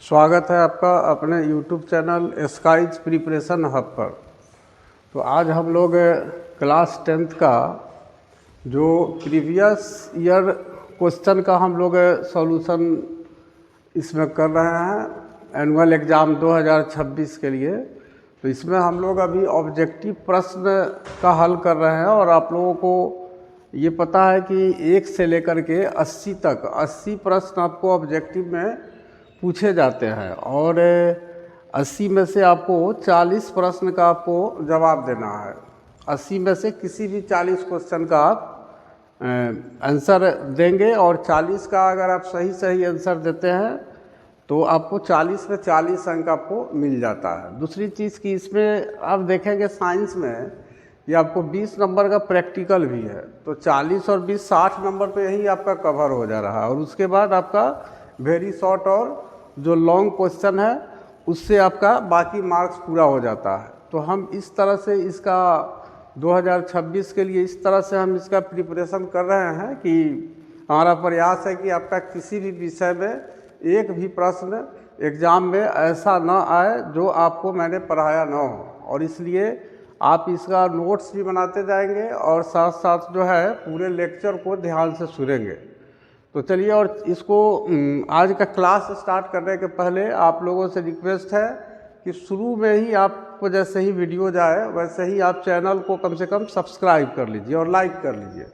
स्वागत है आपका अपने YouTube channel Skies Preparation Hub पर। तो आज हम लोग क्लास 10th का जो प्रीवियस ईयर क्वेश्चन का हम लोग सॉल्यूशन इसमें कर रहे हैं एनुअल एग्ज़ाम 2026 के लिए। तो इसमें हम लोग अभी ऑब्जेक्टिव प्रश्न का हल कर रहे हैं और आप लोगों को ये पता है कि 1 से लेकर के 80 तक 80 प्रश्न आपको ऑब्जेक्टिव में पूछे जाते हैं और 80 में से आपको 40 प्रश्न का आपको जवाब देना है। 80 में से किसी भी 40 क्वेश्चन का आप आंसर देंगे और 40 का अगर आप सही आंसर देते हैं तो आपको 40 में 40 अंक आपको मिल जाता है। दूसरी चीज़ कि इसमें आप देखेंगे साइंस में ये आपको 20 नंबर का प्रैक्टिकल भी है, तो 40 और 20 60 नंबर पे यही आपका कवर हो जा रहा है और उसके बाद आपका वेरी शॉर्ट और जो लॉन्ग क्वेश्चन है उससे आपका बाकी मार्क्स पूरा हो जाता है। तो हम इस तरह से इसका 2026 के लिए इस तरह से हम इसका प्रिपरेशन कर रहे हैं कि हमारा प्रयास है कि आपका किसी भी विषय में एक भी प्रश्न एग्ज़ाम में ऐसा ना आए जो आपको मैंने पढ़ाया ना हो, और इसलिए आप इसका नोट्स भी बनाते जाएंगे और साथ साथ जो है पूरे लेक्चर को ध्यान से सुनेंगे। तो चलिए, और इसको आज का क्लास स्टार्ट करने के पहले आप लोगों से रिक्वेस्ट है कि शुरू में ही आपको जैसे ही वीडियो जाए वैसे ही आप चैनल को कम से कम सब्सक्राइब कर लीजिए और लाइक कर लीजिए।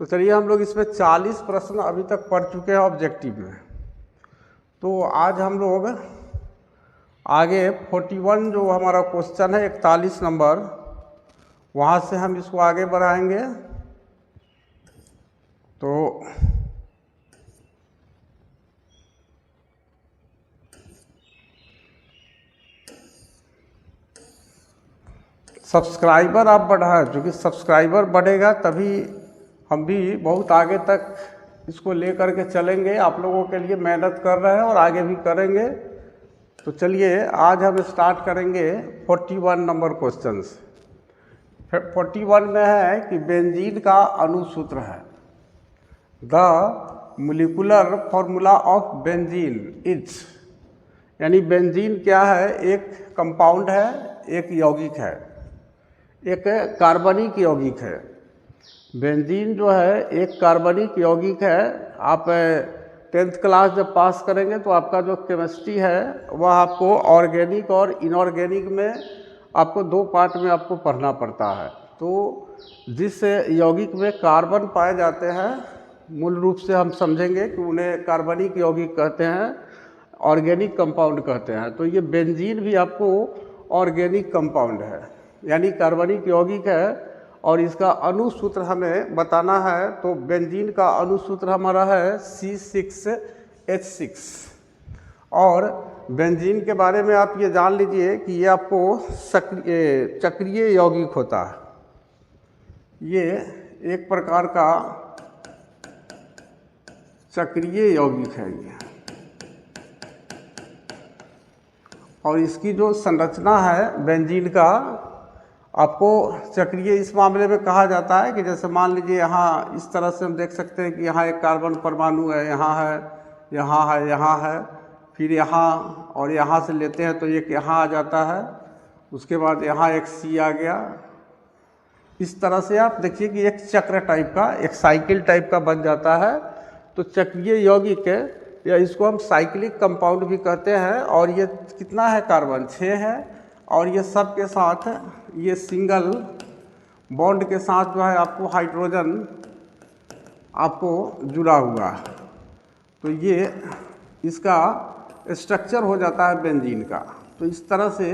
तो चलिए, हम लोग इसमें 40 प्रश्न अभी तक पढ़ चुके हैं ऑब्जेक्टिव में। तो आज हम लोग आगे 41 जो हमारा क्वेश्चन है 41 नंबर, वहाँ से हम इसको आगे बढ़ाएंगे। तो सब्सक्राइबर आप बढ़ाएं, क्योंकि सब्सक्राइबर बढ़ेगा तभी हम भी बहुत आगे तक इसको ले करके चलेंगे। आप लोगों के लिए मेहनत कर रहे हैं और आगे भी करेंगे। तो चलिए, आज हम स्टार्ट करेंगे 41 नंबर क्वेश्चन से। 41 में है कि बेंजीन का अणुसूत्र है। The molecular formula of benzene is, यानी बेंजीन क्या है? एक कंपाउंड है, एक यौगिक है, एक कार्बनिक यौगिक है। बेंजीन जो है एक कार्बनिक यौगिक है। आप 10th क्लास जब पास करेंगे तो आपका जो केमिस्ट्री है वह आपको ऑर्गेनिक और इनऑर्गेनिक में आपको 2 पार्ट में आपको पढ़ना पड़ता है। तो जिस यौगिक में कार्बन पाए जाते हैं मूल रूप से हम समझेंगे कि उन्हें कार्बनिक यौगिक कहते हैं, ऑर्गेनिक कंपाउंड कहते हैं। तो ये बेंजीन भी आपको ऑर्गेनिक कंपाउंड है, यानी कार्बनिक यौगिक है और इसका अणुसूत्र हमें बताना है। तो बेंजीन का अणुसूत्र हमारा है C6H6। और बेंजीन के बारे में आप ये जान लीजिए कि ये आपको चक्रीय यौगिक होता है। ये एक प्रकार का चक्रीय यौगिक है ये, और इसकी जो संरचना है बेंजीन का आपको चक्रीय इस मामले में कहा जाता है कि जैसे मान लीजिए यहाँ इस तरह से हम देख सकते हैं कि यहाँ एक कार्बन परमाणु है, यहाँ है, यहाँ है, यहाँ है, फिर यहाँ, और यहाँ से लेते हैं तो एक यहाँ आ जाता है, उसके बाद यहाँ एक C आ गया। इस तरह से आप देखिए कि एक चक्र टाइप का, एक साइकिल टाइप का बन जाता है। तो चक्रीय यौगिक है, या इसको हम साइक्लिक कंपाउंड भी कहते हैं। और ये कितना है? कार्बन 6 है, और ये सब के साथ ये सिंगल बॉन्ड के साथ जो है आपको हाइड्रोजन आपको जुड़ा हुआ है। तो ये इसका स्ट्रक्चर हो जाता है बेंजीन का। तो इस तरह से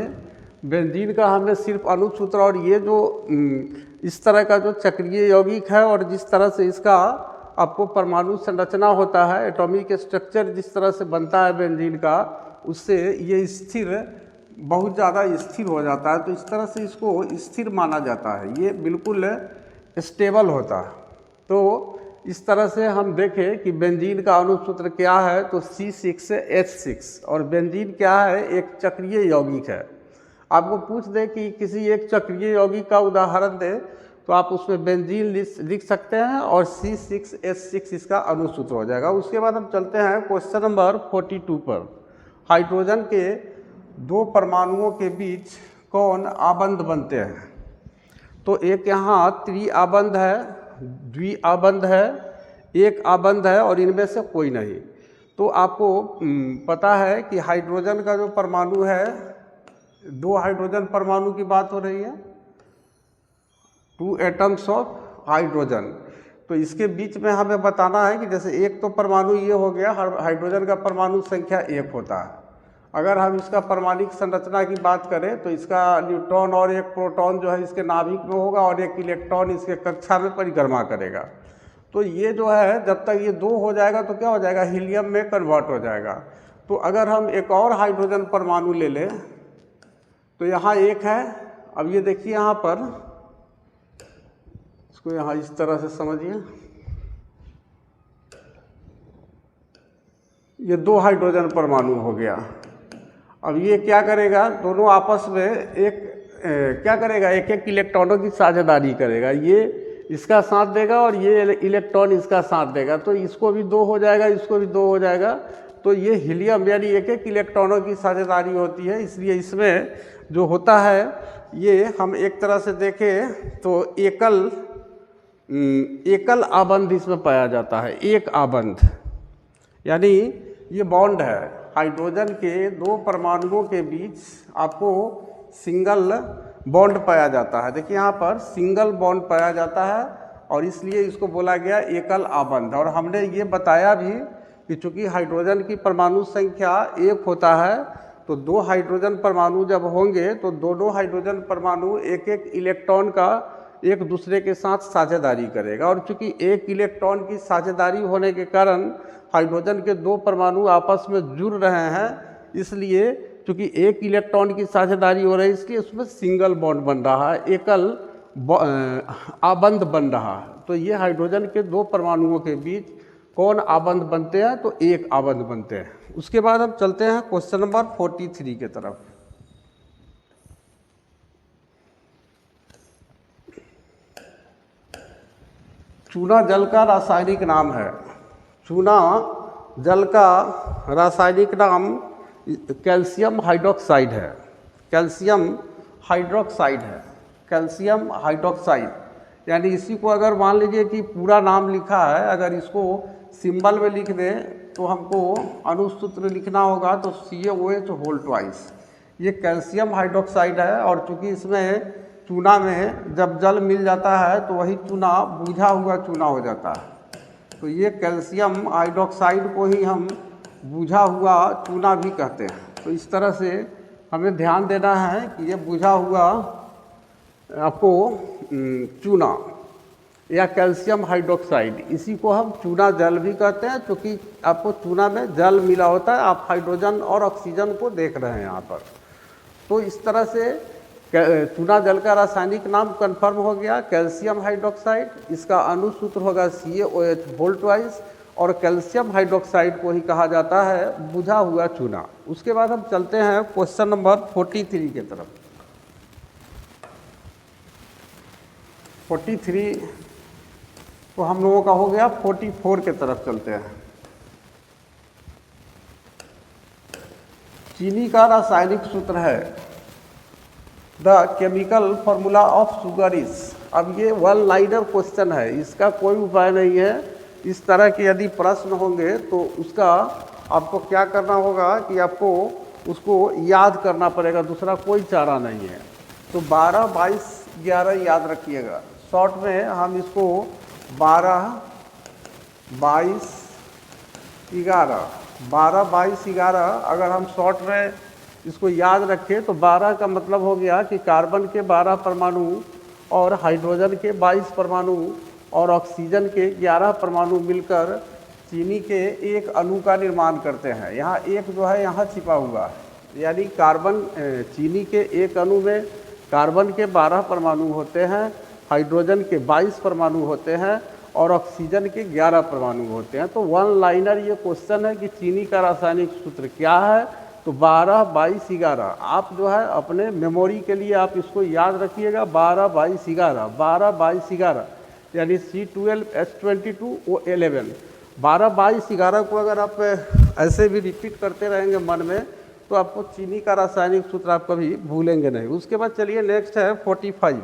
बेंजीन का हमें सिर्फ अणुसूत्र और ये जो इस तरह का जो चक्रीय यौगिक है और जिस तरह से इसका आपको परमाणु संरचना होता है, एटॉमिक स्ट्रक्चर जिस तरह से बनता है बेंजीन का, उससे ये स्थिर, बहुत ज़्यादा स्थिर हो जाता है। तो इस तरह से इसको स्थिर माना जाता है, ये बिल्कुल स्टेबल होता है। तो इस तरह से हम देखें कि बेंजीन का अणुसूत्र क्या है, तो C6H6। और बेंजीन क्या है? एक चक्रीय यौगिक है। आपको पूछ दे कि किसी एक चक्रीय यौगिक का उदाहरण दे तो आप उसमें बेंजीन लिख सकते हैं और C6H6 इसका अणुसूत्र हो जाएगा। उसके बाद हम चलते हैं क्वेश्चन नंबर 42 पर। हाइड्रोजन के दो परमाणुओं के बीच कौन आबंध बनते हैं? तो एक यहाँ त्रिआबंध है, द्विआबंध है, एक आबंध है और इनमें से कोई नहीं। तो आपको पता है कि हाइड्रोजन का जो परमाणु है, दो हाइड्रोजन परमाणु की बात हो रही है, 2 एटम्स ऑफ हाइड्रोजन। तो इसके बीच में हमें बताना है कि जैसे एक तो परमाणु ये हो गया, हाइड्रोजन का परमाणु संख्या 1 होता है। अगर हम इसका परमाणिक संरचना की बात करें तो इसका न्यूट्रॉन और एक प्रोटॉन जो है इसके नाभिक में होगा और एक इलेक्ट्रॉन इसके कक्षा में परिक्रमा करेगा। तो ये जो है जब तक ये 2 हो जाएगा तो क्या हो जाएगा, हीलियम में कन्वर्ट हो जाएगा। तो अगर हम एक और हाइड्रोजन परमाणु ले लें तो यहाँ 1 है। अब ये देखिए यहाँ पर, इसको यहाँ इस तरह से समझिए, ये 2 हाइड्रोजन परमाणु हो गया। अब ये क्या करेगा, दोनों आपस में क्या करेगा, एक एक इलेक्ट्रॉनों की साझेदारी करेगा। ये इसका साथ देगा और ये इलेक्ट्रॉन इसका साथ देगा, तो इसको भी 2 हो जाएगा, इसको भी 2 हो जाएगा। तो ये हीलियम यानी एक एक इलेक्ट्रॉनों की साझेदारी होती है। इसलिए इसमें जो होता है ये हम एक तरह से देखें तो एकल आबंध इसमें पाया जाता है। एक आबंध यानी ये बॉन्ड है, हाइड्रोजन के 2 परमाणुओं के बीच आपको सिंगल बॉन्ड पाया जाता है। देखिए यहाँ पर सिंगल बॉन्ड पाया जाता है और इसलिए इसको बोला गया एकल आबंध। और हमने ये बताया भी कि चूँकि हाइड्रोजन की परमाणु संख्या 1 होता है तो 2 हाइड्रोजन परमाणु जब होंगे तो दोनों हाइड्रोजन परमाणु एक एक इलेक्ट्रॉन का एक दूसरे के साथ साझेदारी करेगा। और चूँकि एक इलेक्ट्रॉन की साझेदारी होने के कारण हाइड्रोजन के 2 परमाणु आपस में जुड़ रहे हैं, इसलिए चूँकि एक इलेक्ट्रॉन की साझेदारी हो रही है इसलिए उसमें सिंगल बॉन्ड बन रहा है, एकल आबंध बन रहा है। तो ये हाइड्रोजन के 2 परमाणुओं के बीच कौन आबंध बनते हैं, तो एक आबंध बनते हैं। उसके बाद हम चलते हैं क्वेश्चन नंबर 43 के तरफ। चूना जल का रासायनिक नाम है। चूना जल का रासायनिक नाम कैल्शियम हाइड्रोक्साइड है। कैल्शियम हाइड्रोक्साइड है, कैल्शियम हाइड्रोक्साइड। यानी इसी को अगर मान लीजिए कि पूरा नाम लिखा है, अगर इसको सिंबल में लिख दें तो हमको अनुसूत्र लिखना होगा तो CaOH होल ट्वाइस। ये कैल्शियम हाइड्रोक्साइड है और चूँकि इसमें चूना में जब जल मिल जाता है तो वही चूना बुझा हुआ चूना हो जाता है। तो ये कैल्शियम हाइड्रोक्साइड को ही हम बुझा हुआ चूना भी कहते हैं। तो इस तरह से हमें ध्यान देना है कि ये बुझा हुआ आपको चूना या कैल्शियम हाइड्रोक्साइड, इसी को हम चूना जल भी कहते हैं क्योंकि आपको चूना में जल मिला होता है। आप हाइड्रोजन और ऑक्सीजन को देख रहे हैं यहाँ पर। तो इस तरह से चूना जल का रासायनिक नाम कंफर्म हो गया, कैल्शियम हाइड्रोक्साइड। इसका अनुसूत्र होगा CaOH होल ट्वाइस और कैल्शियम हाइड्रोक्साइड को ही कहा जाता है बुझा हुआ चूना। उसके बाद हम चलते हैं क्वेश्चन नंबर 43 के तरफ। 43 तो हम लोगों का हो गया। 44 के तरफ चलते हैं। चीनी का रासायनिक सूत्र है the chemical formula of sugar is. अब ये 1 लाइनर क्वेश्चन है, इसका कोई उपाय नहीं है। इस तरह के यदि प्रश्न होंगे तो उसका आपको क्या करना होगा कि आपको उसको याद करना पड़ेगा, दूसरा कोई चारा नहीं है। तो 12, 22, 11 याद रखिएगा। शॉर्ट में हम इसको 12, 22, 11 अगर हम शॉर्ट में इसको याद रखें तो 12 का मतलब हो गया कि कार्बन के 12 परमाणु और हाइड्रोजन के 22 परमाणु और ऑक्सीजन के 11 परमाणु मिलकर चीनी के एक अणु का निर्माण करते हैं। यहाँ एक जो है यहाँ छिपा हुआ है, यानी कार्बन चीनी के एक अणु में कार्बन के 12 परमाणु होते हैं, हाइड्रोजन के 22 परमाणु होते हैं और ऑक्सीजन के 11 परमाणु होते हैं। तो 1 लाइनर ये क्वेश्चन है कि चीनी का रासायनिक सूत्र क्या है, तो 12, 22, 11। आप जो है अपने मेमोरी के लिए आप इसको याद रखिएगा, 12, 22, 11, 12, 22, 11 यानी C12H22O11। 12, 22, 11 को अगर आप ऐसे भी रिपीट करते रहेंगे मन में तो आपको चीनी का रासायनिक सूत्र आप कभी भूलेंगे नहीं। उसके बाद चलिए नेक्स्ट है 45।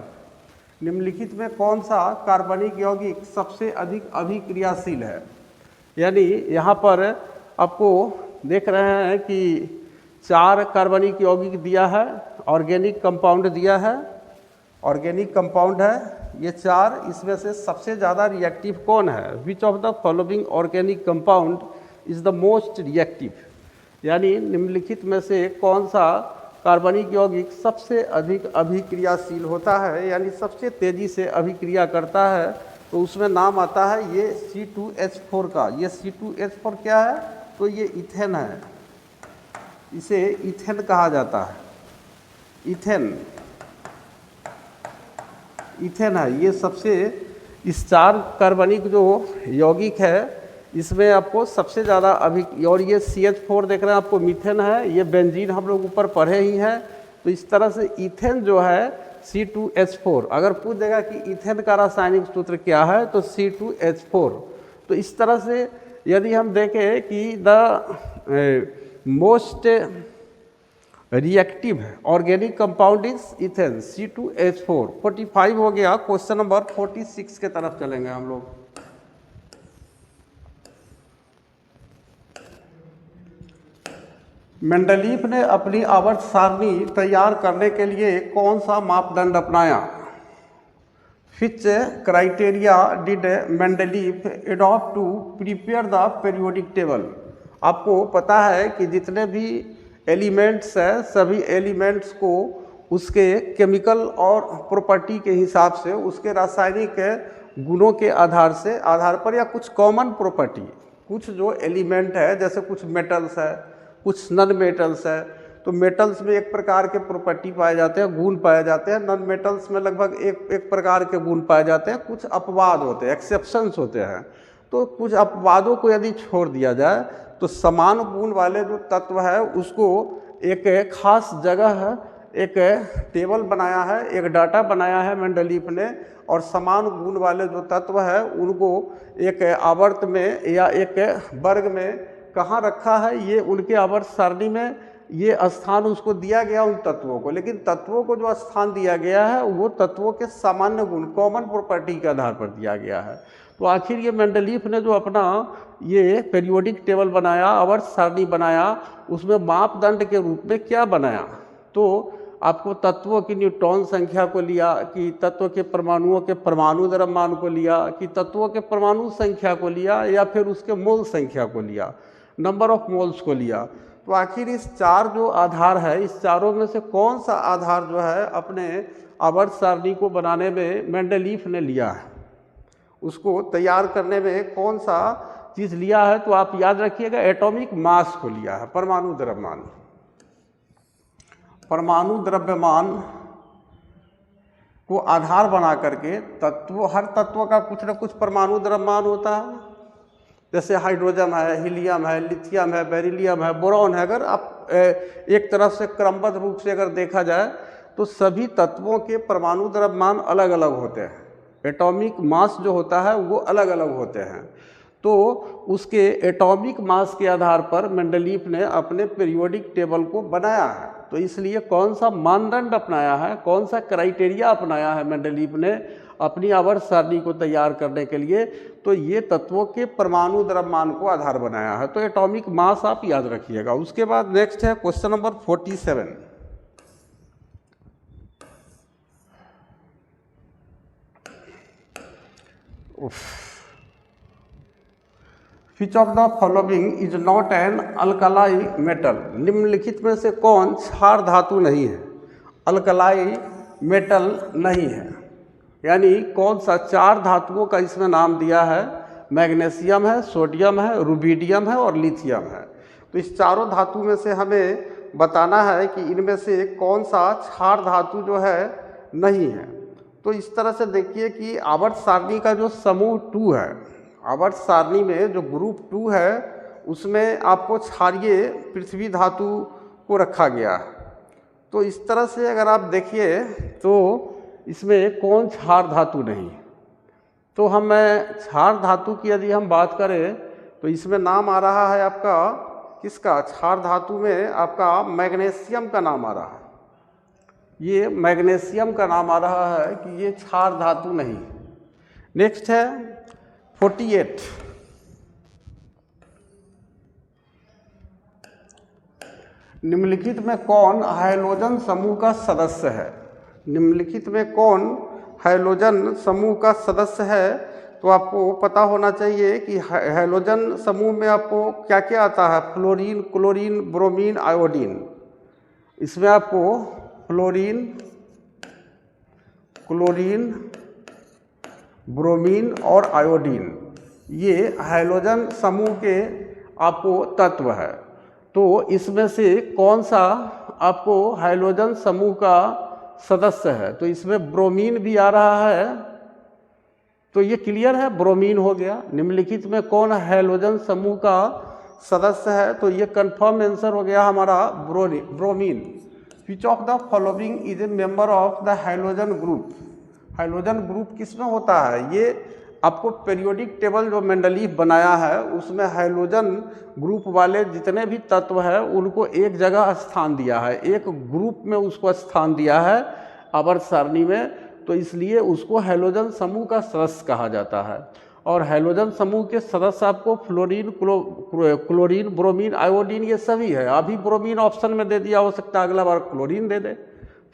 निम्नलिखित में कौन सा कार्बनिक यौगिक सबसे अधिक अभिक्रियाशील है? यानी यहाँ पर आपको देख रहे हैं कि 4 कार्बनिक यौगिक दिया है, ऑर्गेनिक कंपाउंड दिया है, ऑर्गेनिक कंपाउंड है ये 4। इसमें से सबसे ज़्यादा रिएक्टिव कौन है? विच of the following organic compound is the most reactive? यानी निम्नलिखित में से कौन सा कार्बनिक यौगिक सबसे अधिक अभिक्रियाशील होता है, यानी सबसे तेज़ी से अभिक्रिया करता है? तो उसमें नाम आता है ये C2H4 का। ये C2H4 क्या है? तो ये इथेन है, इसे इथेन कहा जाता है। इथेन है ये सबसे, इस 4 कार्बनिक जो यौगिक है इसमें आपको सबसे ज़्यादा और ये CH4 देख रहे हैं आपको मीथेन है, ये बेंजीन हम लोग ऊपर पढ़े ही हैं। तो इस तरह से इथेन जो है C2H4, अगर पूछ देगा कि इथेन का रासायनिक सूत्र क्या है तो C2H4। तो इस तरह से यदि हम देखें कि the most reactive organic compound is ethane C2H4। 45 हो गया। क्वेश्चन नंबर 46 के तरफ चलेंगे हम लोग। मेंडलीफ ने अपनी आवर्त सारणी तैयार करने के लिए कौन सा मापदंड अपनाया? Which criteria did Mendeleev adopt to prepare the periodic table? आपको पता है कि जितने भी एलिमेंट्स हैं सभी एलिमेंट्स को उसके केमिकल और प्रॉपर्टी के हिसाब से, उसके रासायनिक गुणों के आधार पर या कुछ कॉमन प्रॉपर्टी, कुछ जो एलिमेंट है जैसे कुछ मेटल्स है, कुछ नॉन मेटल्स है। तो मेटल्स में एक प्रकार के प्रॉपर्टी पाए जाते हैं, गुण पाए जाते हैं। नॉन मेटल्स में लगभग एक प्रकार के गुण पाए जाते हैं। कुछ अपवाद होते हैं, एक्सेप्शंस होते हैं। तो कुछ अपवादों को यदि छोड़ दिया जाए तो समान गुण वाले जो तत्व है उसको एक खास जगह एक टेबल बनाया है, एक डाटा बनाया है मेंडलीफ ने, और समान गुण वाले जो तत्व है उनको एक आवर्त में या एक वर्ग में कहाँ रखा है, ये उनके आवर्त सारणी में ये स्थान उसको दिया गया उन तत्वों को। लेकिन तत्वों को जो स्थान दिया गया है वो तत्वों के सामान्य गुण, कॉमन प्रॉपर्टी के आधार पर दिया गया है। तो आखिर ये मेंडलीफ ने जो अपना ये पीरियोडिक टेबल बनाया, आवर्त सारणी बनाया, उसमें मापदंड के रूप में क्या बनाया? तो आपको तत्वों की न्यूट्रॉन संख्या को लिया, कि तत्व के परमाणुओं के परमाणु द्रव्यमान को लिया, कि तत्वों के परमाणु संख्या को लिया, या फिर उसके मोल संख्या को लिया, नंबर ऑफ मोल्स को लिया। तो आखिर इस 4 जो आधार है, इस चारों में से कौन सा आधार जो है अपने आवर्त सारणी को बनाने में मेंडलीफ ने लिया है? उसको तैयार करने में कौन सा चीज़ लिया है? तो आप याद रखिएगा एटॉमिक मास को लिया है, परमाणु द्रव्यमान। परमाणु द्रव्यमान को आधार बना करके हर तत्व का कुछ न कुछ परमाणु द्रव्यमान होता है। जैसे हाइड्रोजन है, हीलियम है, लिथियम है, बेरिलियम है, बोरॉन है। अगर आप एक तरफ से क्रमबद्ध रूप से अगर देखा जाए तो सभी तत्वों के परमाणु द्रव्यमान अलग अलग होते हैं। एटॉमिक मास जो होता है वो अलग अलग होते हैं। तो उसके एटॉमिक मास के आधार पर मेंडलीफ ने अपने पीरियोडिक टेबल को बनाया है। तो इसलिए कौन सा मानदंड अपनाया है, कौन सा क्राइटेरिया अपनाया है मेंडलीफ ने अपनी आवर्त सारणी को तैयार करने के लिए? तो ये तत्वों के परमाणु द्रव्यमान को आधार बनाया है। तो एटॉमिक मास आप याद रखिएगा। उसके बाद नेक्स्ट है question number 47। Which of the following is not an alkali metal? निम्नलिखित में से कौन क्षार धातु नहीं है, अल्कलाई मेटल नहीं है? यानी कौन सा 4 धातुओं का इसमें नाम दिया है? मैग्नीशियम है, सोडियम है, रुबिडियम है और लिथियम है। तो इस चारों धातु में से हमें बताना है कि इनमें से कौन सा क्षार धातु जो है नहीं है। तो इस तरह से देखिए कि आवर्त सारणी का जो समूह 2 है, आवर्त सारणी में जो ग्रुप 2 है उसमें आपको क्षारीय पृथ्वी धातु को रखा गया है। तो इस तरह से अगर आप देखिए तो इसमें कौन क्षार धातु नहीं? तो हम क्षार धातु की यदि हम बात करें तो इसमें नाम आ रहा है आपका किसका, क्षार धातु में आपका मैग्नीशियम का नाम आ रहा है। ये मैग्नीशियम का नाम आ रहा है कि ये क्षार धातु नहीं। नेक्स्ट है 48। निम्नलिखित में कौन हाइड्रोजन समूह का सदस्य है? निम्नलिखित में कौन हाइड्रोजन समूह का सदस्य है? तो आपको पता होना चाहिए कि हाइड्रोजन समूह में आपको क्या क्या आता है, फ्लोरीन, क्लोरीन, ब्रोमीन, आयोडीन। इसमें आपको फ्लोरीन, क्लोरीन, ब्रोमीन और आयोडीन, ये हाइड्रोजन समूह के आपको तत्व है। तो इसमें से कौन सा आपको हाइड्रोजन समूह का सदस्य है? तो इसमें ब्रोमीन भी आ रहा है, तो ये क्लियर है, ब्रोमीन हो गया। निम्नलिखित में कौन हाइड्रोजन समूह का सदस्य है? तो ये कंफर्म आंसर हो गया हमारा bromine. Which of the following is a member of the hydrogen group? Hydrogen group किसमें होता है? ये आपको पीरियोडिक टेबल जो मेंडलीफ बनाया है उसमें हाइड्रोजन ग्रुप वाले जितने भी तत्व हैं उनको एक जगह स्थान दिया है, एक ग्रुप में उसको स्थान दिया है आवर्त सारणी में, तो इसलिए उसको हाइड्रोजन समूह का सदस्य कहा जाता है। और हाइड्रोजन समूह के सदस्य आपको फ्लोरीन, क्लोरीन, ब्रोमीन, आयोडीन ये सभी है। अभी ब्रोमीन ऑप्शन में दे दिया, हो सकता है अगला बार क्लोरीन दे दे,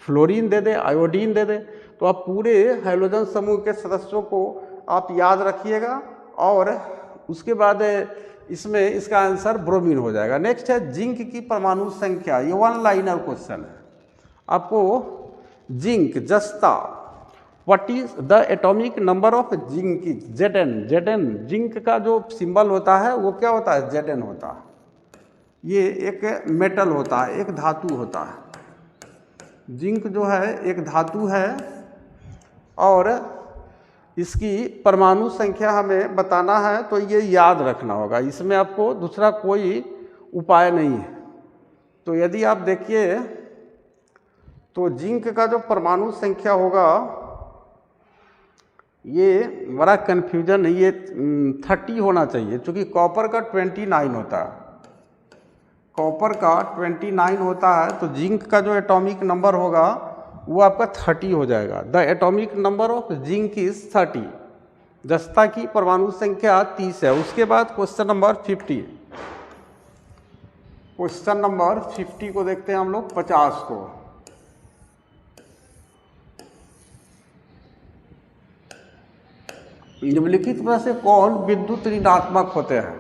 फ्लोरीन दे दे, आयोडीन दे दे। तो आप पूरे हाइड्रोजन समूह के सदस्यों को आप याद रखिएगा और उसके बाद इसमें इसका आंसर ब्रोमीन हो जाएगा। नेक्स्ट है जिंक की परमाणु संख्या। ये वन लाइनर क्वेश्चन है। आपको जिंक, जस्ता, what is the atomic number of zinc? Zn। Zn zinc का जो सिंबल होता है वो क्या होता है? Zn होता है। ये एक मेटल होता है, एक धातु होता है। जिंक जो है एक धातु है और इसकी परमाणु संख्या हमें बताना है, तो ये याद रखना होगा। इसमें आपको दूसरा कोई उपाय नहीं है। तो यदि आप देखिए तो जिंक का जो परमाणु संख्या होगा ये बड़ा कन्फ्यूजन है, ये 30 होना चाहिए, क्योंकि कॉपर का 29 होता है। कॉपर का 29 होता है, तो जिंक का जो एटॉमिक नंबर होगा वो आपका 30 हो जाएगा। The atomic number of zinc is 30। जस्ता की परमाणु संख्या 30 है। उसके बाद क्वेश्चन नंबर 50। क्वेश्चन नंबर 50 को देखते हैं हम लोग, 50 को। निम्नलिखित में से कौन विद्युत ऋणात्मक होते हैं?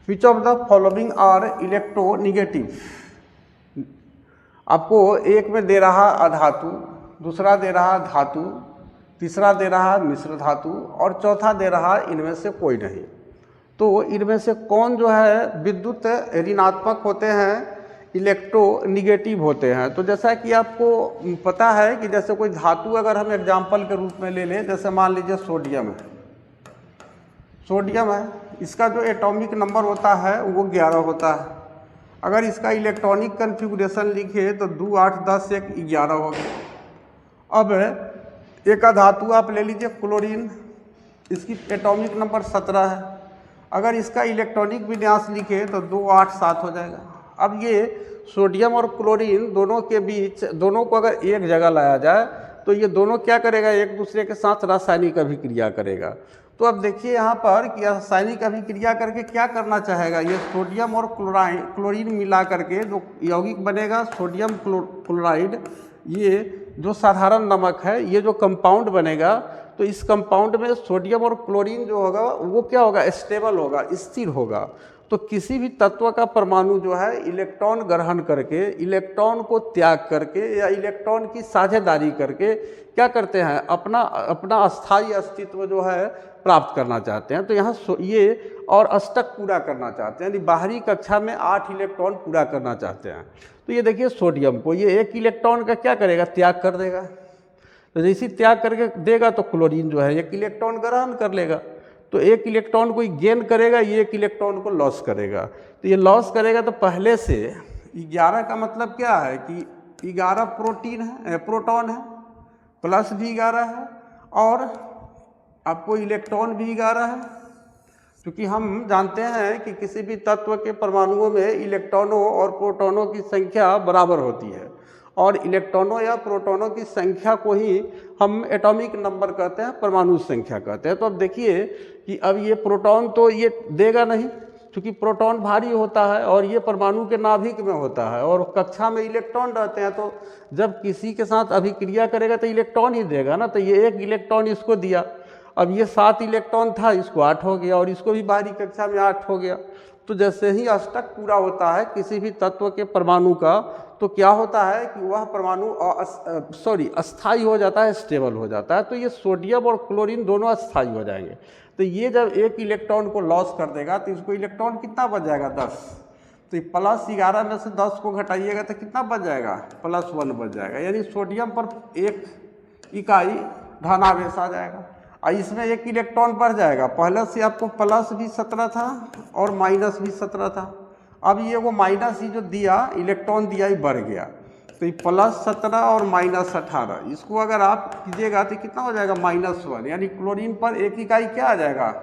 Which of the following are electronegative? आपको एक में दे रहा अधातु, दूसरा दे रहा धातु, तीसरा दे रहा मिश्र धातु और चौथा दे रहा इनमें से कोई नहीं। तो इनमें से कौन जो है विद्युत ऋणात्मक होते हैं, इलेक्ट्रोनिगेटिव होते हैं? तो जैसा कि आपको पता है कि जैसे कोई धातु अगर हम एग्जाम्पल के रूप में ले लें, जैसे मान लीजिए सोडियम है। सोडियम है, इसका जो एटॉमिक नंबर होता है वो 11 होता है। अगर इसका इलेक्ट्रॉनिक कन्फिगुरेशन लिखे तो 2, 8, 10, 1, 11 हो गया। अब एक धातु आप ले लीजिए क्लोरीन, इसकी एटॉमिक नंबर 17 है। अगर इसका इलेक्ट्रॉनिक विन्यास लिखे तो 2, 8, 7 हो जाएगा। अब ये सोडियम और क्लोरीन दोनों के बीच, दोनों को अगर एक जगह लाया जाए तो ये दोनों क्या करेगा, एक दूसरे के साथ रासायनिक अभिक्रिया करेगा। तो अब देखिए यहाँ पर कि रासायनिक अभिक्रिया करके क्या करना चाहेगा, ये सोडियम और क्लोरीन मिला करके जो यौगिक बनेगा सोडियम क्लोराइड, ये जो साधारण नमक है, ये जो कंपाउंड बनेगा, तो इस कंपाउंड में सोडियम और क्लोरीन जो होगा वो क्या होगा, स्टेबल होगा, स्थिर होगा। तो किसी भी तत्व का परमाणु जो है इलेक्ट्रॉन ग्रहण करके, इलेक्ट्रॉन को त्याग करके या इलेक्ट्रॉन की साझेदारी करके क्या करते हैं, अपना अस्थायी अस्तित्व जो है प्राप्त करना चाहते हैं। तो यहाँ ये और अष्टक पूरा करना चाहते हैं, यानी बाहरी कक्षा में 8 इलेक्ट्रॉन पूरा करना चाहते हैं। तो ये देखिए सोडियम को ये 1 इलेक्ट्रॉन का क्या करेगा, त्याग कर देगा। तो जैसे त्याग करके देगा तो क्लोरीन जो है 1 इलेक्ट्रॉन ग्रहण कर लेगा। तो 1 इलेक्ट्रॉन को गेन करेगा, ये 1 इलेक्ट्रॉन को लॉस करेगा। तो ये लॉस करेगा तो पहले से 11 का मतलब क्या है कि 11 प्रोटॉन है, प्लस भी 11 है और आपको इलेक्ट्रॉन भी 11 है। क्योंकि हम जानते हैं कि किसी भी तत्व के परमाणुओं में इलेक्ट्रॉनों और प्रोटॉनों की संख्या बराबर होती है, और इलेक्ट्रॉनों या प्रोटॉनों की संख्या को ही हम एटॉमिक नंबर कहते हैं, परमाणु संख्या कहते हैं। तो अब देखिए कि अब ये प्रोटॉन तो ये देगा नहीं, क्योंकि प्रोटॉन भारी होता है और ये परमाणु के नाभिक में होता है, और कक्षा में इलेक्ट्रॉन रहते हैं, तो जब किसी के साथ अभिक्रिया करेगा तो इलेक्ट्रॉन ही देगा ना। तो ये 1 इलेक्ट्रॉन इसको दिया, अब ये 7 इलेक्ट्रॉन था, इसको 8 हो गया, और इसको भी बाहरी कक्षा में 8 हो गया। तो जैसे ही अष्टक पूरा होता है किसी भी तत्व के परमाणु का, तो क्या होता है कि वह परमाणु अस्थायी हो जाता है, स्टेबल हो जाता है। तो ये सोडियम और क्लोरीन दोनों अस्थायी हो जाएंगे। तो ये जब 1 इलेक्ट्रॉन को लॉस कर देगा तो इसको इलेक्ट्रॉन कितना बच जाएगा, 10। तो +11 में से 10 को घटाइएगा तो कितना बच जाएगा, +1 बच जाएगा। यानी सोडियम पर 1 इकाई धनावेश आ जाएगा। और इसमें 1 इलेक्ट्रॉन बढ़ जाएगा, पहले से आपको प्लस भी 17 था और माइनस भी 17 था। अब ये वो माइनस ही जो दिया इलेक्ट्रॉन दिया ही बढ़ गया, तो ये +17 और -18, इसको अगर आप कीजिएगा तो कितना हो जाएगा, -1। यानी क्लोरीन पर 1 इकाई क्या आ जाएगा,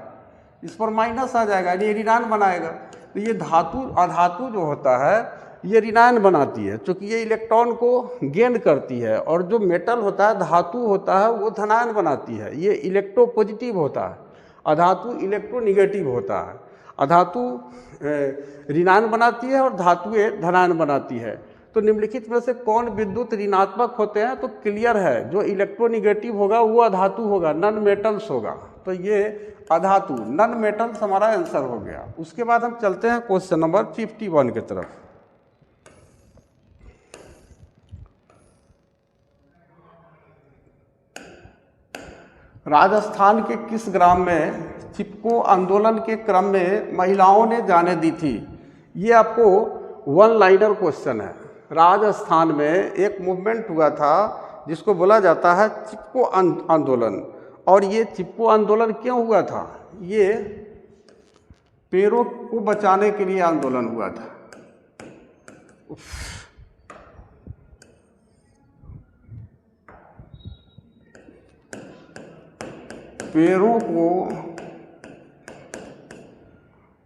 इस पर माइनस आ जाएगा, यानी ऋणायन बनाएगा। तो ये धातु अधातु जो होता है ये ऋणायन बनाती है, क्योंकि ये इलेक्ट्रॉन को गेन करती है, और जो मेटल होता है, धातु होता है, वो धनायन बनाती है। ये इलेक्ट्रोपॉजिटिव होता है, अधातु इलेक्ट्रोनिगेटिव होता है। अधातु ऋणायन बनाती है और धातुएं धनायन बनाती है। तो निम्नलिखित में से कौन विद्युत ऋणात्मक होते हैं, तो क्लियर है जो इलेक्ट्रोनिगेटिव होगा वो अधातु होगा, नॉन मेटल्स होगा। तो ये अधातु नॉन मेटल्स हमारा आंसर हो गया। उसके बाद हम चलते हैं क्वेश्चन नंबर 51 की तरफ। राजस्थान के किस ग्राम में चिपको आंदोलन के क्रम में महिलाओं ने जाने दी थी? ये आपको 1 लाइनर क्वेश्चन है। राजस्थान में एक मूवमेंट हुआ था जिसको बोला जाता है चिपको आंदोलन। और ये चिपको आंदोलन क्यों हुआ था? ये पेड़ों को बचाने के लिए आंदोलन हुआ था। पेड़ों को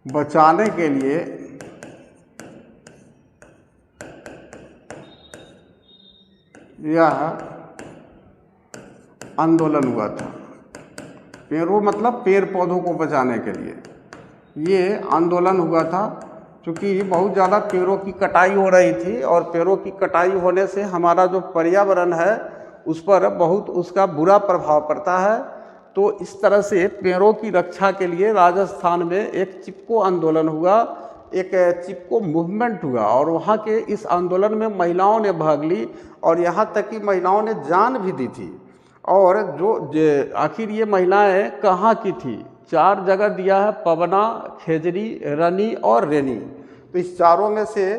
बचाने के लिए यह आंदोलन हुआ था। पेड़ों मतलब पेड़ पौधों को बचाने के लिए ये आंदोलन हुआ था, क्योंकि बहुत ज़्यादा पेड़ों की कटाई हो रही थी, और पेड़ों की कटाई होने से हमारा जो पर्यावरण है उस पर बहुत उसका बुरा प्रभाव पड़ता है। तो इस तरह से पेड़ों की रक्षा के लिए राजस्थान में एक चिपको आंदोलन हुआ, एक चिपको मूवमेंट हुआ, और वहाँ के इस आंदोलन में महिलाओं ने भाग ली, और यहाँ तक कि महिलाओं ने जान भी दी थी। और जो आखिर ये महिलाएं कहाँ की थी? 4 जगह दिया है, पवना, खेजरी, रनी और रेनी। तो इस चारों में से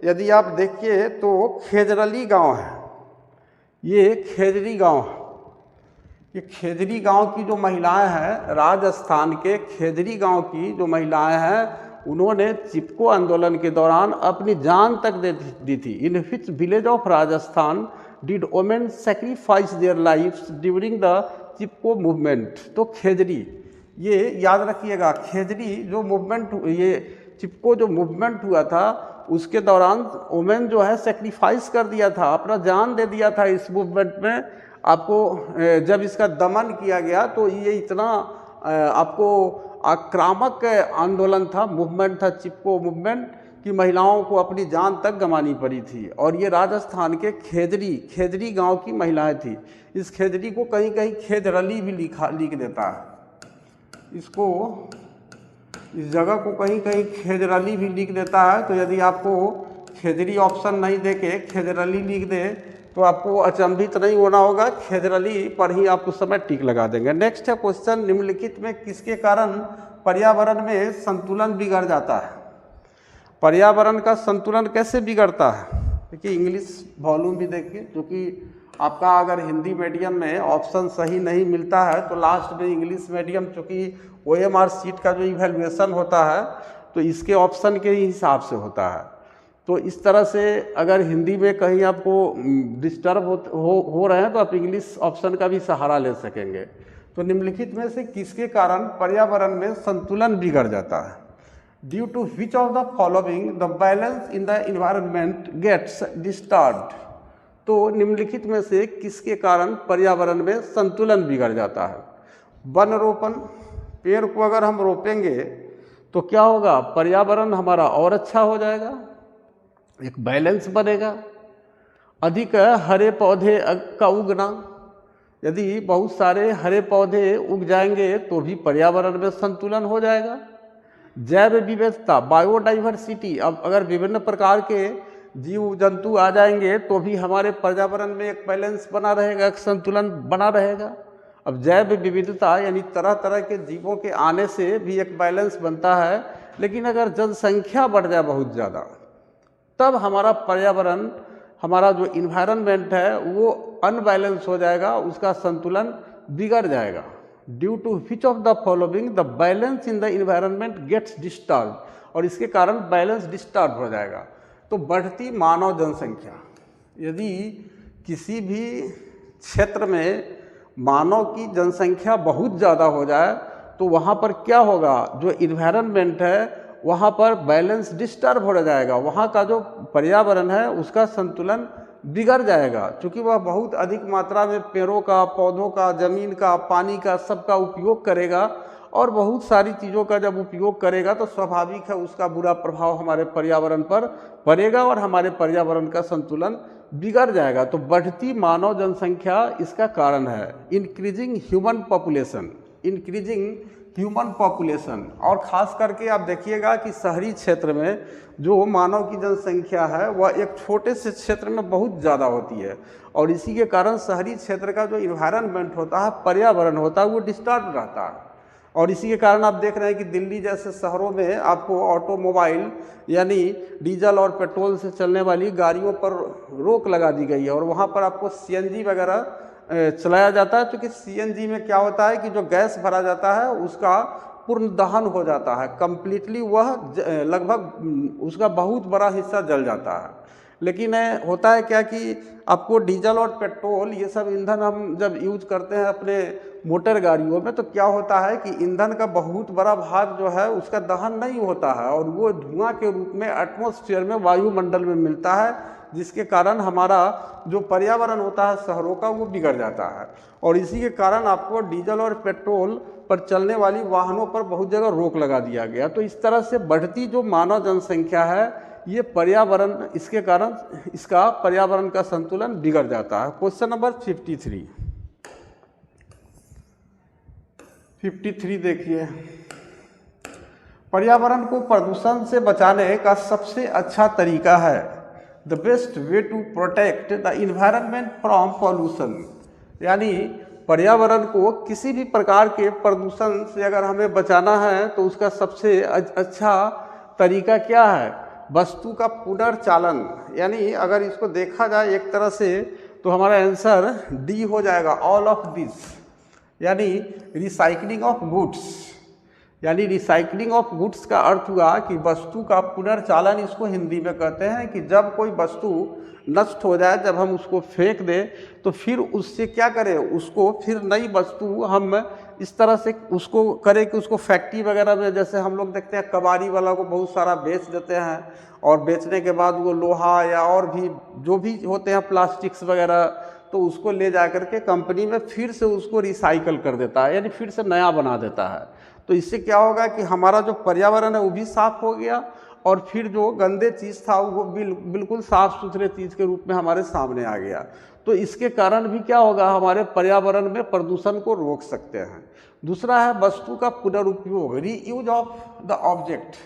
यदि आप देखिए तो खेजरली गांव है, ये खेजरी गांव है। ये खेजरी गांव की जो महिलाएं हैं, राजस्थान के खेजरी गांव की जो महिलाएं हैं, उन्होंने चिपको आंदोलन के दौरान अपनी जान तक दी थी। In which village of Rajasthan did women sacrifice their lives during the Chipko movement. तो खेजरी, ये याद रखिएगा, खेजरी जो मूवमेंट, ये चिपको जो मूवमेंट हुआ था उसके दौरान वोमेन जो है सेक्रीफाइस कर दिया था, अपना जान दे दिया था इस मूवमेंट में। आपको जब इसका दमन किया गया तो ये इतना आपको आक्रामक आंदोलन था, मूवमेंट था चिपको मूवमेंट, कि महिलाओं को अपनी जान तक गंवानी पड़ी थी। और ये राजस्थान के खेजरी गांव की महिलाएं थी। इस खेजरी को कहीं कहीं खेजरली भी लिख देता है, इसको इस जगह को कहीं कहीं खेजरली भी लिख देता है। तो यदि आपको खेजरी ऑप्शन नहीं देके खेजरली लिख दे तो आपको अचंभित नहीं होना होगा, खेजरली पर ही आप उस समय टिक लगा देंगे। नेक्स्ट है क्वेश्चन, निम्नलिखित में किसके कारण पर्यावरण में संतुलन बिगड़ जाता है? पर्यावरण का संतुलन कैसे बिगड़ता है? देखिए इंग्लिश वॉल्यूम भी देखिए, क्योंकि आपका अगर हिंदी मीडियम में ऑप्शन सही नहीं मिलता है तो लास्ट में इंग्लिश मीडियम, चूँकि OMR सीट का जो इवैल्यूएशन होता है तो इसके ऑप्शन के ही हिसाब से होता है। तो इस तरह से अगर हिंदी में कहीं आपको डिस्टर्ब हो रहे हैं तो आप इंग्लिश ऑप्शन का भी सहारा ले सकेंगे। तो निम्नलिखित में से किसके कारण पर्यावरण में संतुलन बिगड़ जाता है? Due to which of the following the balance in the environment gets disturbed. तो निम्नलिखित में से किसके कारण पर्यावरण में संतुलन बिगड़ जाता है? वन रोपण, पेड़ को अगर हम रोपेंगे तो क्या होगा? पर्यावरण हमारा और अच्छा हो जाएगा, एक बैलेंस बनेगा। अधिक हरे पौधे का उगना, यदि बहुत सारे हरे पौधे उग जाएंगे तो भी पर्यावरण में संतुलन हो जाएगा। जैव विविधता, बायोडाइवर्सिटी, अब अगर विभिन्न प्रकार के जीव जंतु आ जाएंगे तो भी हमारे पर्यावरण में एक बैलेंस बना रहेगा, एक संतुलन बना रहेगा। अब जैव विविधता यानी तरह तरह के जीवों के आने से भी एक बैलेंस बनता है, लेकिन अगर जनसंख्या बढ़ जाए बहुत ज़्यादा तब हमारा पर्यावरण, हमारा जो इन्वायरमेंट है वो अनबैलेंस हो जाएगा, उसका संतुलन बिगड़ जाएगा। Due to which of the following the balance in the environment gets disturb, और इसके कारण बैलेंस डिस्टर्ब हो जाएगा। तो बढ़ती मानव जनसंख्या, यदि किसी भी क्षेत्र में मानव की जनसंख्या बहुत ज़्यादा हो जाए तो वहाँ पर क्या होगा? जो इन्वायरमेंट है वहाँ पर बैलेंस डिस्टर्ब हो जाएगा, वहाँ का जो पर्यावरण है उसका संतुलन बिगड़ जाएगा, क्योंकि वह बहुत अधिक मात्रा में पेड़ों का, पौधों का, ज़मीन का, पानी का, सबका उपयोग करेगा, और बहुत सारी चीज़ों का जब उपयोग करेगा तो स्वाभाविक है उसका बुरा प्रभाव हमारे पर्यावरण पर पड़ेगा और हमारे पर्यावरण का संतुलन बिगड़ जाएगा। तो बढ़ती मानव जनसंख्या इसका कारण है। Increasing human population, increasing human population, और ख़ास करके आप देखिएगा कि शहरी क्षेत्र में जो मानव की जनसंख्या है वह एक छोटे से क्षेत्र में बहुत ज़्यादा होती है, और इसी के कारण शहरी क्षेत्र का जो इन्वायरमेंट होता है, पर्यावरण होता है, वो डिस्टर्ब रहता है। और इसी के कारण आप देख रहे हैं कि दिल्ली जैसे शहरों में आपको ऑटोमोबाइल यानी डीजल और पेट्रोल से चलने वाली गाड़ियों पर रोक लगा दी गई है, और वहाँ पर आपको सीएनजी वगैरह चलाया जाता है, क्योंकि सीएनजी में क्या होता है कि जो गैस भरा जाता है उसका पूर्ण दहन हो जाता है, कंप्लीटली वह लगभग उसका बहुत बड़ा हिस्सा जल जाता है। लेकिन होता है क्या कि आपको डीजल और पेट्रोल ये सब ईंधन हम जब यूज करते हैं अपने मोटर गाड़ियों में, तो क्या होता है कि ईंधन का बहुत बड़ा भाग जो है उसका दहन नहीं होता है, और वो धुआं के रूप में एटमॉस्फेयर में, वायुमंडल में मिलता है, जिसके कारण हमारा जो पर्यावरण होता है शहरों का वो बिगड़ जाता है। और इसी के कारण आपको डीजल और पेट्रोल पर चलने वाली वाहनों पर बहुत जगह रोक लगा दिया गया। तो इस तरह से बढ़ती जो मानव जनसंख्या है ये पर्यावरण, इसके कारण इसका पर्यावरण का संतुलन बिगड़ जाता है। क्वेश्चन नंबर 53 देखिए, पर्यावरण को प्रदूषण से बचाने का सबसे अच्छा तरीका है, the best way to protect the environment from pollution, यानी पर्यावरण को किसी भी प्रकार के प्रदूषण से अगर हमें बचाना है तो उसका सबसे अच्छा तरीका क्या है? वस्तु का पुनर्चालन, यानी अगर इसको देखा जाए एक तरह से तो हमारा आंसर डी हो जाएगा, ऑल ऑफ दिस, यानी रिसाइकलिंग ऑफ गुड्स। यानी रिसाइकलिंग ऑफ गुड्स का अर्थ हुआ कि वस्तु का पुनर्चालन, इसको हिंदी में कहते हैं कि जब कोई वस्तु नष्ट हो जाए, जब हम उसको फेंक दें तो फिर उससे क्या करें, उसको फिर नई वस्तु हम इस तरह से उसको करें कि उसको फैक्ट्री वगैरह में, जैसे हम लोग देखते हैं कबाड़ी वाला को बहुत सारा बेच देते हैं, और बेचने के बाद वो लोहा या और भी जो भी होते हैं प्लास्टिक्स वगैरह, तो उसको ले जा करके कंपनी में फिर से उसको रिसाइकल कर देता है, यानी फिर से नया बना देता है। तो इससे क्या होगा कि हमारा जो पर्यावरण है वो भी साफ हो गया, और फिर जो गंदे चीज़ था वो बिल्कुल साफ़ सुथरे चीज़ के रूप में हमारे सामने आ गया। तो इसके कारण भी क्या होगा, हमारे पर्यावरण में प्रदूषण को रोक सकते हैं। दूसरा है वस्तु का पुनरुपयोग, रीयूज ऑफ द ऑब्जेक्ट,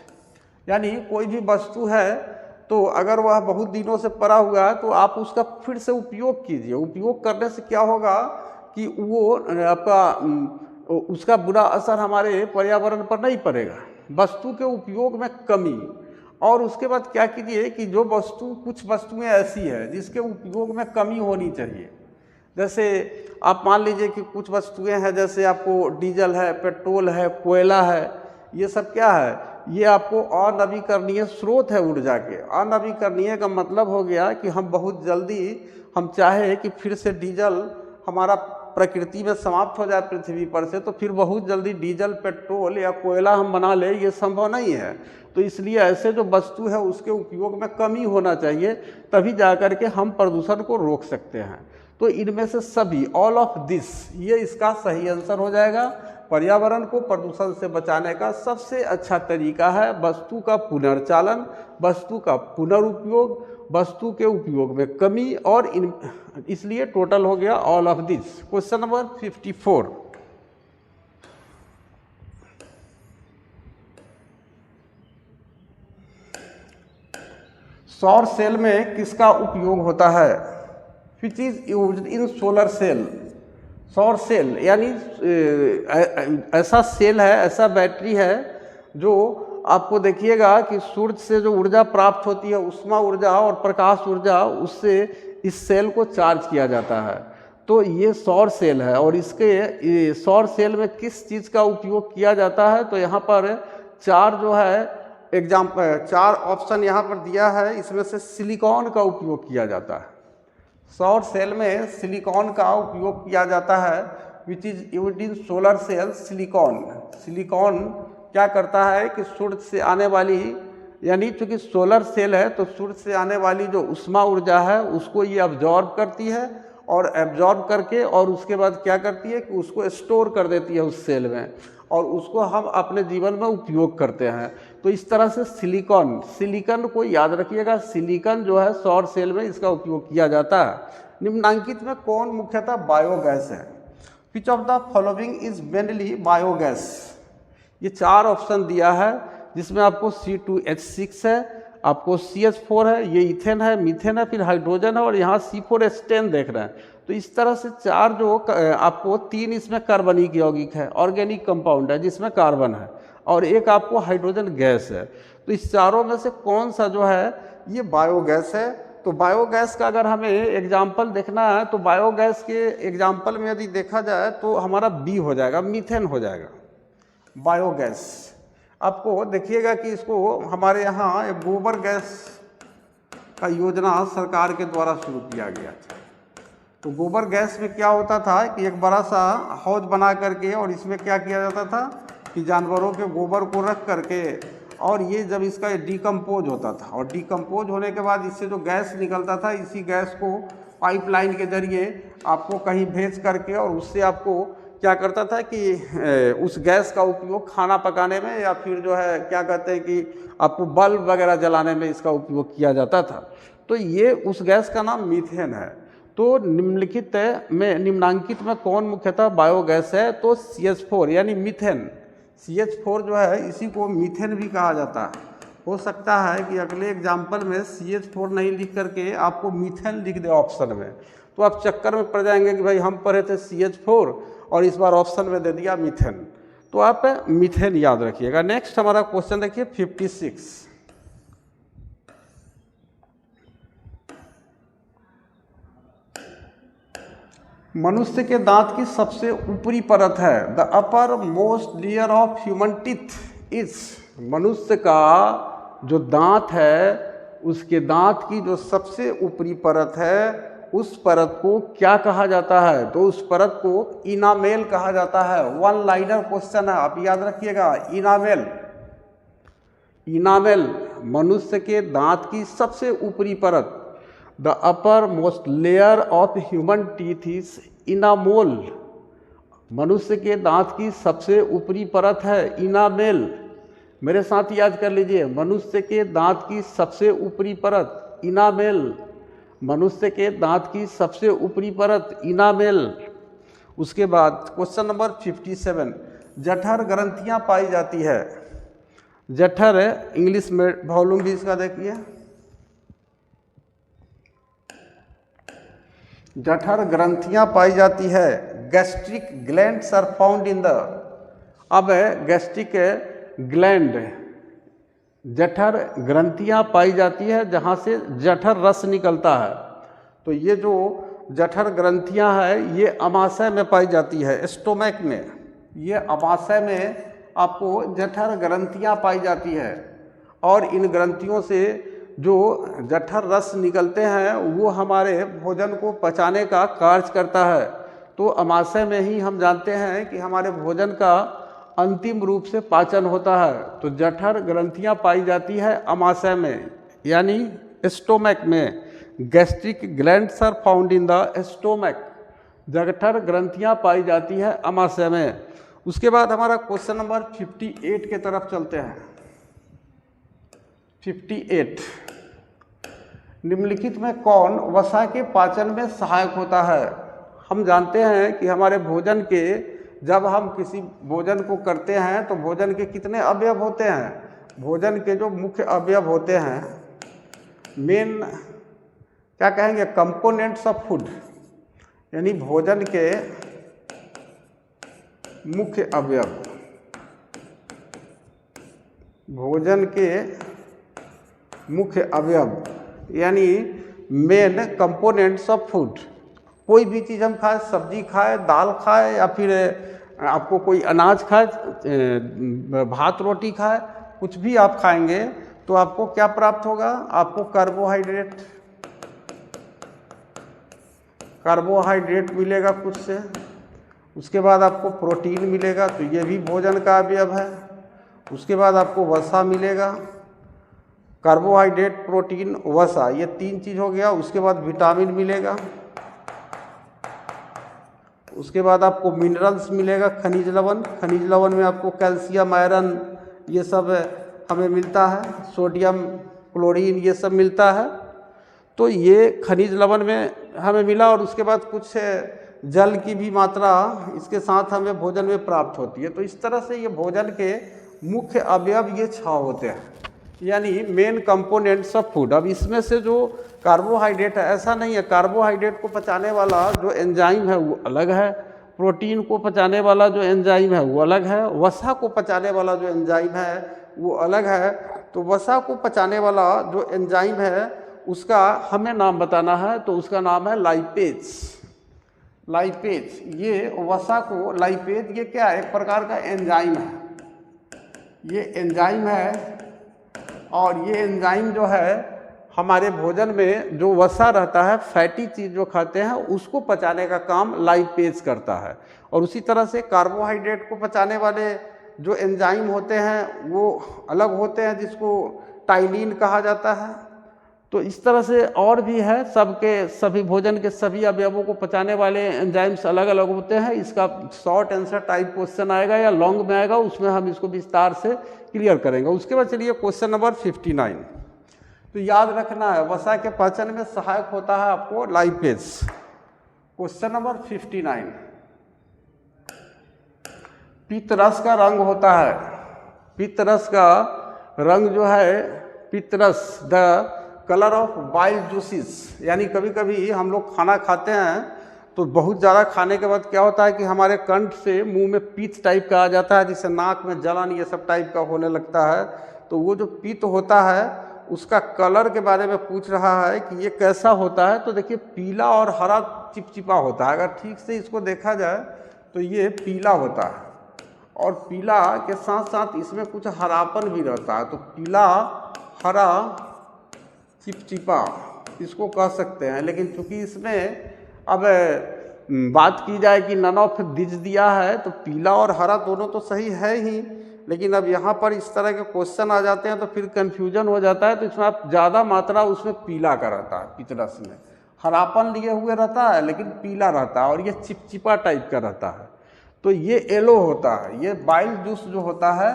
यानी कोई भी वस्तु है तो अगर वह बहुत दिनों से पड़ा हुआ है तो आप उसका फिर से उपयोग कीजिए। उपयोग करने से क्या होगा कि वो आपका उसका बुरा असर हमारे पर्यावरण पर नहीं पड़ेगा। वस्तु के उपयोग में कमी, और उसके बाद क्या कीजिए कि जो वस्तु, कुछ वस्तुएं ऐसी है जिसके उपयोग में कमी होनी चाहिए। जैसे आप मान लीजिए कि कुछ वस्तुएं हैं, जैसे आपको डीजल है, पेट्रोल है, कोयला है, ये सब क्या है, ये आपको अनवीकरणीय स्रोत है ऊर्जा के। अनवीकरणीय का मतलब हो गया कि हम बहुत जल्दी हम चाहे कि फिर से डीजल हमारा प्रकृति में समाप्त हो जाए पृथ्वी पर से, तो फिर बहुत जल्दी डीजल, पेट्रोल या कोयला हम बना ले, ये संभव नहीं है। तो इसलिए ऐसे जो वस्तु है उसके उपयोग में कमी होना चाहिए, तभी जाकर के हम प्रदूषण को रोक सकते हैं। तो इनमें से सभी, ऑल ऑफ दिस, ये इसका सही आंसर हो जाएगा। पर्यावरण को प्रदूषण से बचाने का सबसे अच्छा तरीका है वस्तु का पुनर्चालन, वस्तु का पुनरुपयोग, वस्तु के उपयोग में कमी, और इसलिए टोटल हो गया all of this. Question number 54, सौर सेल में किसका उपयोग होता है? Which is used in solar cell. सौर सेल यानी ऐसा सेल है, ऐसा बैटरी है जो आपको देखिएगा कि सूर्य से जो ऊर्जा प्राप्त होती है, उष्मा ऊर्जा और प्रकाश ऊर्जा, उससे इस सेल को चार्ज किया जाता है। तो ये सौर सेल है, और इसके सौर सेल में किस चीज़ का उपयोग किया जाता है? तो यहाँ पर चार जो है चार ऑप्शन यहाँ पर दिया है, इसमें से सिलिकॉन का उपयोग किया जाता है। सौर सेल में सिलिकॉन का उपयोग किया जाता है, which is used in solar cell. Silicon क्या करता है कि सूर्य से आने वाली, यानी चूँकि सोलर सेल है तो सूर्य से आने वाली जो उष्मा ऊर्जा है उसको ये अब्जॉर्ब करती है, और एब्जॉर्ब करके और उसके बाद क्या करती है कि उसको स्टोर कर देती है उस सेल में, और उसको हम अपने जीवन में उपयोग करते हैं। तो इस तरह से सिलिकॉन को याद रखिएगा, सिलिकॉन जो है सौर सेल में इसका उपयोग किया जाता है। निम्नलिखित में कौन मुख्यतः बायोगैस है? विच of the following is mainly biogas? ये चार ऑप्शन दिया है, जिसमें आपको C2H6 है, आपको CH4 है, ये इथेन है, मीथेन है, फिर हाइड्रोजन है, और यहाँ C4H10 देख रहे हैं। तो इस तरह से चार जो आपको, तीन इसमें कार्बनिक यौगिक है, ऑर्गेनिक कंपाउंड है जिसमें कार्बन है, और एक आपको हाइड्रोजन गैस है। तो इस चारों में से कौन सा जो है ये बायोगैस है? तो बायोगैस का अगर हमें एग्जाम्पल देखना है तो बायोगैस के एग्जाम्पल में यदि देखा जाए तो हमारा बी हो जाएगा, मीथेन हो जाएगा बायोगैस। आपको देखिएगा कि इसको हमारे यहाँ गोबर गैस का योजना सरकार के द्वारा शुरू किया गया था। तो गोबर गैस में क्या होता था कि एक बड़ा सा हौज बना करके, और इसमें क्या किया जाता था कि जानवरों के गोबर को रख करके, और ये जब इसका डिकम्पोज होता था, और डिकम्पोज होने के बाद इससे जो गैस निकलता था, इसी गैस को पाइपलाइन के जरिए आपको कहीं भेज करके, और उससे आपको क्या करता था कि उस गैस का उपयोग खाना पकाने में, या फिर जो है क्या कहते हैं कि आपको बल्ब वगैरह जलाने में इसका उपयोग किया जाता था। तो ये उस गैस का नाम मीथेन है। तो निम्नांकित में कौन मुख्यतः बायोगैस है? तो CH4 यानी मीथेन। CH4 जो है इसी को मीथेन भी कहा जाता है। हो सकता है कि अगले एग्जाम्पल में CH4 नहीं लिख करके आपको मीथेन लिख दे ऑप्शन में, तो आप चक्कर में पड़ जाएंगे कि भाई हम पढ़े थे CH4 और इस बार ऑप्शन में दे दिया मीथेन। तो आप मीथेन याद रखिएगा। नेक्स्ट हमारा क्वेश्चन देखिए 56। मनुष्य के दांत की सबसे ऊपरी परत है। The upper most layer of human teeth is. मनुष्य का जो दांत है उसके दांत की जो सबसे ऊपरी परत है उस परत को क्या कहा जाता है? तो उस परत को इनामेल कहा जाता है। वन लाइनर क्वेश्चन है, आप याद रखिएगा। इनामेल, इनामेल मनुष्य के दांत की सबसे ऊपरी परत। The upper most layer of human teeth is enamel. मनुष्य के दांत की सबसे ऊपरी परत है इनामेल। मेरे साथ याद कर लीजिए, मनुष्य के दांत की सबसे ऊपरी परत इनामेल। मनुष्य के दांत की सबसे ऊपरी परत इनामेल। उसके बाद क्वेश्चन नंबर 57। जठर ग्रंथियां पाई जाती है। जठर इंग्लिश में वॉल्यूम भी इसका देखिए। जठर ग्रंथियां पाई जाती है। Gastric glands are found in the. अब गैस्ट्रिक ग्लैंड, जठर ग्रंथियां पाई जाती है जहां से जठर रस निकलता है। तो ये जो जठर ग्रंथियां है ये अमाशय में पाई जाती है, स्टोमक में। ये अमाशय में आपको जठर ग्रंथियां पाई जाती है, और इन ग्रंथियों से जो जठर रस निकलते हैं वो हमारे भोजन को पचाने का कार्य करता है। तो अमाशय में ही हम जानते हैं कि हमारे भोजन का अंतिम रूप से पाचन होता है। तो जठर ग्रंथियां पाई जाती है अमाशय में, यानी स्टोमक में। Gastric glands are found in the stomach. जठर ग्रंथियां पाई जाती है अमाशय में। उसके बाद हमारा क्वेश्चन नंबर 58 के तरफ चलते हैं। 58, निम्नलिखित में कौन वसा के पाचन में सहायक होता है? हम जानते हैं कि हमारे भोजन के, जब हम किसी भोजन को करते हैं तो भोजन के कितने अवयव होते हैं? भोजन के जो मुख्य अवयव होते हैं, मेन क्या कहेंगे, कंपोनेंट्स ऑफ फूड, यानी भोजन के मुख्य अवयव, भोजन के मुख्य अवयव यानी मेन कंपोनेंट्स ऑफ फूड। कोई भी चीज़ हम खाएं, सब्जी खाएं, दाल खाएं, या फिर आपको कोई अनाज खाए, भात रोटी खाए, कुछ भी आप खाएंगे तो आपको क्या प्राप्त होगा? आपको कार्बोहाइड्रेट मिलेगा कुछ से। उसके बाद आपको प्रोटीन मिलेगा, तो ये भी भोजन का अवयव है। उसके बाद आपको वसा मिलेगा, कार्बोहाइड्रेट, प्रोटीन, वसा, ये 3 चीज़ हो गया। उसके बाद विटामिन मिलेगा। उसके बाद आपको मिनरल्स मिलेगा, खनिज लवण। खनिज लवण में आपको कैल्शियम, आयरन, ये सब हमें मिलता है, सोडियम, क्लोरीन, ये सब मिलता है। तो ये खनिज लवण में हमें मिला। और उसके बाद कुछ जल की भी मात्रा इसके साथ हमें भोजन में प्राप्त होती है। तो इस तरह से ये भोजन के मुख्य अवयव ये 6 होते हैं, यानी मेन कंपोनेंट्स ऑफ फूड। अब इसमें से जो कार्बोहाइड्रेट है, ऐसा नहीं है, कार्बोहाइड्रेट को पचाने वाला जो एंजाइम है वो अलग है, प्रोटीन को पचाने वाला जो एंजाइम है वो अलग है, वसा को पचाने वाला जो एंजाइम है वो अलग है। तो वसा को पचाने वाला जो एंजाइम है उसका हमें नाम बताना है, तो उसका नाम है लाइपेज। लाइपेज, ये वसा को, लाइपेज ये क्या है? एक प्रकार का एंजाइम है। ये एंजाइम है, और ये एंजाइम जो है हमारे भोजन में जो वसा रहता है, फैटी चीज़ जो खाते हैं, उसको पचाने का काम लाइपेज करता है। और उसी तरह से कार्बोहाइड्रेट को पचाने वाले जो एंजाइम होते हैं वो अलग होते हैं, जिसको टाइलिन कहा जाता है। तो इस तरह से और भी है, सभी भोजन के सभी अवयवों को पचाने वाले एंजाइम्स अलग अलग होते हैं। इसका शॉर्ट आंसर टाइप क्वेश्चन आएगा या लॉन्ग में आएगा, उसमें हम इसको विस्तार से क्लियर करेंगे। उसके बाद चलिए क्वेश्चन नंबर 59। तो याद रखना है, वसा के पाचन में सहायक होता है आपको लाइपेज। क्वेश्चन नंबर 59, पित्त रस का रंग होता है। पित्त रस का रंग जो है, पित्त रस, the colour of bile juices, यानी कभी कभी हम लोग खाना खाते हैं तो बहुत ज़्यादा खाने के बाद क्या होता है कि हमारे कंठ से मुंह में पित्त टाइप का आ जाता है, जिससे नाक में जलन ये सब टाइप का होने लगता है। तो वो जो पित्त होता है उसका कलर के बारे में पूछ रहा है कि ये कैसा होता है। तो देखिए, पीला और हरा चिपचिपा होता है। अगर ठीक से इसको देखा जाए तो ये पीला होता है, और पीला के साथ साथ इसमें कुछ हरापन भी रहता है। तो पीला, हरा, चिपचिपा इसको कह सकते हैं। लेकिन चूंकि इसमें अब बात की जाए कि नन ऑफ दिज दिया है, तो पीला और हरा दोनों तो सही है ही, लेकिन अब यहाँ पर इस तरह के क्वेश्चन आ जाते हैं तो फिर कन्फ्यूजन हो जाता है। तो इसमें आप ज़्यादा मात्रा उसमें पीला का रहता है, पित्त रस में हरापन लिए हुए रहता है लेकिन पीला रहता है, और ये चिपचिपा टाइप का रहता है। तो ये येलो होता है। ये बाइल जूस जो होता है,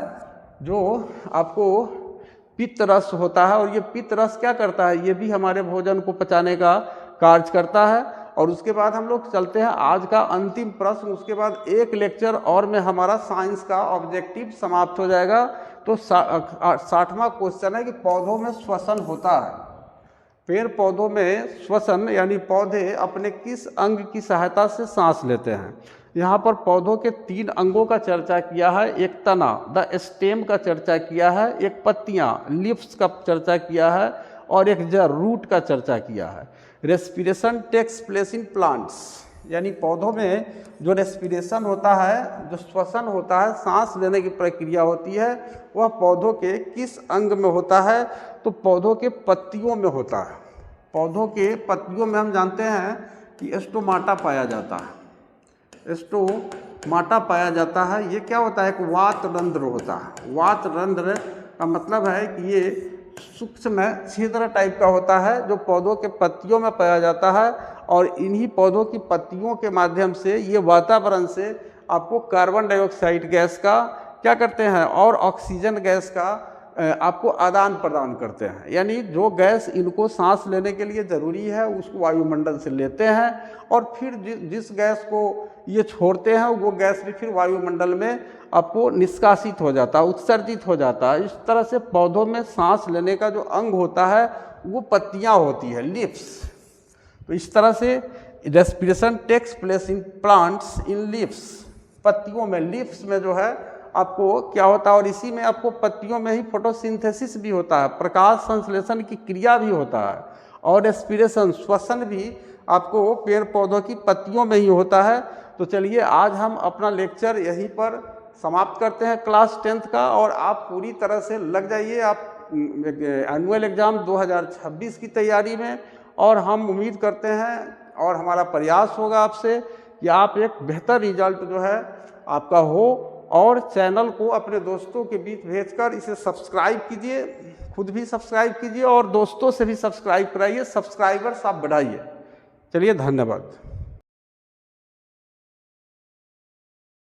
जो आपको पित्त रस होता है, और ये पित्त रस क्या करता है? ये भी हमारे भोजन को पचाने का कार्य करता है। और उसके बाद हम लोग चलते हैं आज का अंतिम प्रश्न। उसके बाद एक लेक्चर और में हमारा साइंस का ऑब्जेक्टिव समाप्त हो जाएगा। तो 60वां क्वेश्चन है कि पौधों में श्वसन होता है। पेड़ पौधों में श्वसन यानी पौधे अपने किस अंग की सहायता से सांस लेते हैं? यहाँ पर पौधों के 3 अंगों का चर्चा किया है। एक तना, द स्टेम का चर्चा किया है, एक पत्तियाँ, लिप्स का चर्चा किया है, और एक जड़, रूट का चर्चा किया है। Respiration takes place in plants, यानी पौधों में जो रेस्पिरेशन होता है, जो श्वसन होता है, सांस लेने की प्रक्रिया होती है, वह पौधों के किस अंग में होता है? तो पौधों के पत्तियों में होता है। पौधों के पत्तियों में हम जानते हैं कि स्टोमाटा पाया जाता है। स्टोमाटा पाया जाता है। ये क्या होता है? एक वात रंध्र होता है। वात रंध्र का मतलब है कि ये सूक्ष्म छिद्र टाइप का होता है जो पौधों के पत्तियों में पाया जाता है, और इन्हीं पौधों की पत्तियों के माध्यम से ये वातावरण से आपको कार्बन डाइऑक्साइड गैस का क्या करते हैं और ऑक्सीजन गैस का आपको आदान प्रदान करते हैं। यानी जो गैस इनको सांस लेने के लिए ज़रूरी है उसको वायुमंडल से लेते हैं, और फिर जिस गैस को ये छोड़ते हैं वो गैस भी फिर वायुमंडल में आपको निष्कासित हो जाता है, उत्सर्जित हो जाता है। इस तरह से पौधों में सांस लेने का जो अंग होता है वो पत्तियाँ होती है, लीव्स। तो इस तरह से respiration takes place in plants in leaves. पत्तियों में, लीव्स में जो है आपको क्या होता है, और इसी में आपको पत्तियों में ही फोटोसिंथेसिस भी होता है, प्रकाश संश्लेषण की क्रिया भी होता है, और रेस्पिरेशन श्वसन भी आपको पेड़ पौधों की पत्तियों में ही होता है। तो चलिए आज हम अपना लेक्चर यहीं पर समाप्त करते हैं क्लास 10th का, और आप पूरी तरह से लग जाइए आप एनुअल एग्ज़ाम 2026 की तैयारी में। और हम उम्मीद करते हैं और हमारा प्रयास होगा आपसे कि आप एक बेहतर रिजल्ट जो है आपका हो, और चैनल को अपने दोस्तों के बीच भेजकर इसे सब्सक्राइब कीजिए, खुद भी सब्सक्राइब कीजिए और दोस्तों से भी सब्सक्राइब कराइए, सब्सक्राइबर्स आप बढ़ाइए। चलिए, धन्यवाद।